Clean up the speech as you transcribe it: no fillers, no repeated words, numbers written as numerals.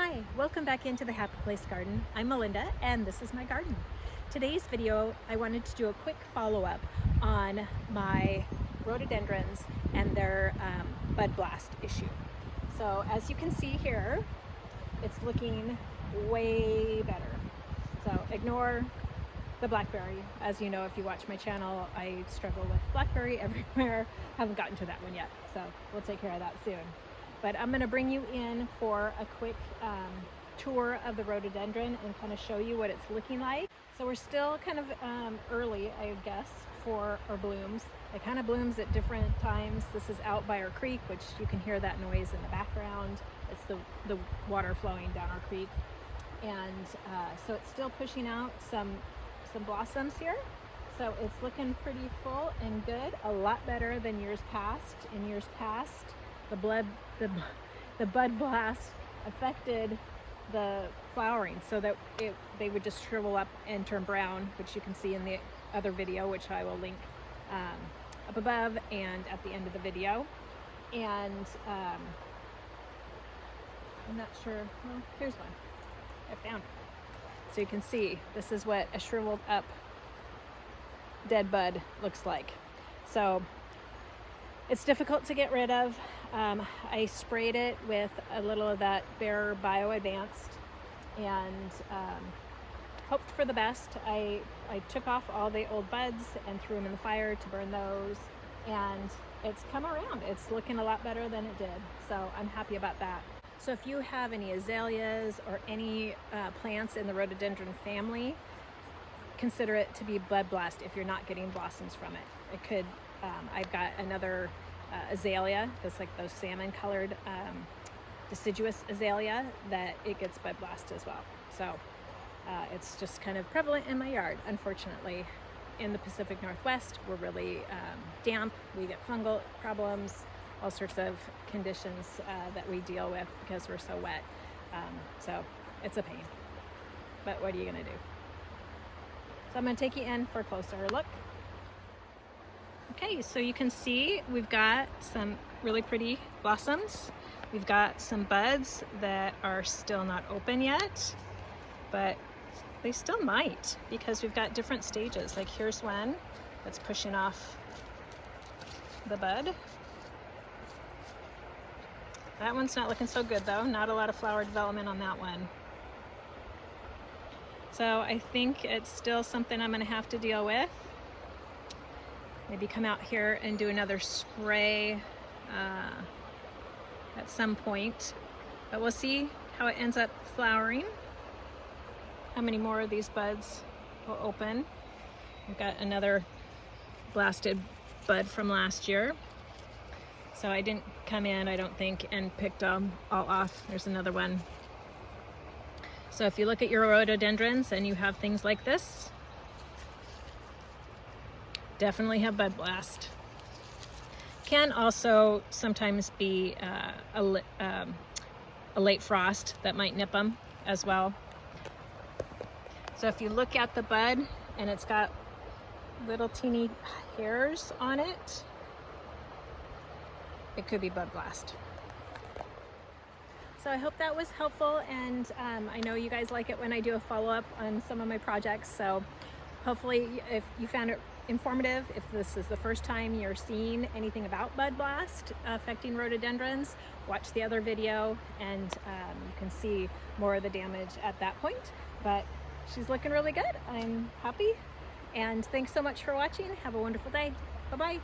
Hi, welcome back into the Happy Place Garden. I'm Melinda and this is my garden. Today's video, I wanted to do a quick follow-up on my rhododendrons and their bud blast issue. So as you can see here, it's looking way better. So ignore the blackberry. As you know, if you watch my channel, I struggle with blackberry everywhere. Haven't gotten to that one yet, so we'll take care of that soon. But I'm going to bring you in for a quick tour of the rhododendron and kind of show you what it's looking like. So we're still kind of early, I guess, for our blooms. It kind of blooms at different times. This is out by our creek, which you can hear that noise in the background. It's the water flowing down our creek. And so it's still pushing out some blossoms here. So it's looking pretty full and good, a lot better than years past. In years past, the bud blast affected the flowering so that they would just shrivel up and turn brown, which you can see in the other video, which I will link up above and at the end of the video. And I'm not sure, well, here's one. I found it. So you can see this is what a shriveled up dead bud looks like. So it's difficult to get rid of. I sprayed it with a little of that Bare Bio Advanced and hoped for the best. I took off all the old buds and threw them in the fire to burn those, and it's come around. It's looking a lot better than it did, so I'm happy about that. So if you have any azaleas or any plants in the rhododendron family, consider it to be bud blast if you're not getting blossoms from it. It could, I've got another azalea that's like those salmon colored deciduous azalea that it gets bud blast as well. So it's just kind of prevalent in my yard. Unfortunately, in the Pacific Northwest, we're really damp. We get fungal problems, all sorts of conditions that we deal with because we're so wet. So it's a pain, but what are you gonna do? So I'm gonna take you in for a closer look. Okay, so you can see we've got some really pretty blossoms. We've got some buds that are still not open yet, but they still might because we've got different stages. Like here's one that's pushing off the bud. That one's not looking so good though. Not a lot of flower development on that one. So I think it's still something I'm gonna have to deal with. Maybe come out here and do another spray at some point, but we'll see how it ends up flowering, how many more of these buds will open. We've got another blasted bud from last year, so I didn't come in, I don't think, and picked them all off. There's another one. So if you look at your rhododendrons and you have things like this, definitely have bud blast. Can also sometimes be a late frost that might nip them as well. So if you look at the bud and it's got little teeny hairs on it, it could be bud blast. So I hope that was helpful, and I know you guys like it when I do a follow-up on some of my projects, so hopefully if you found it informative, if this is the first time you're seeing anything about bud blast affecting rhododendrons, watch the other video and you can see more of the damage at that point. But she's looking really good. I'm happy, and thanks so much for watching. Have a wonderful day. Bye-bye.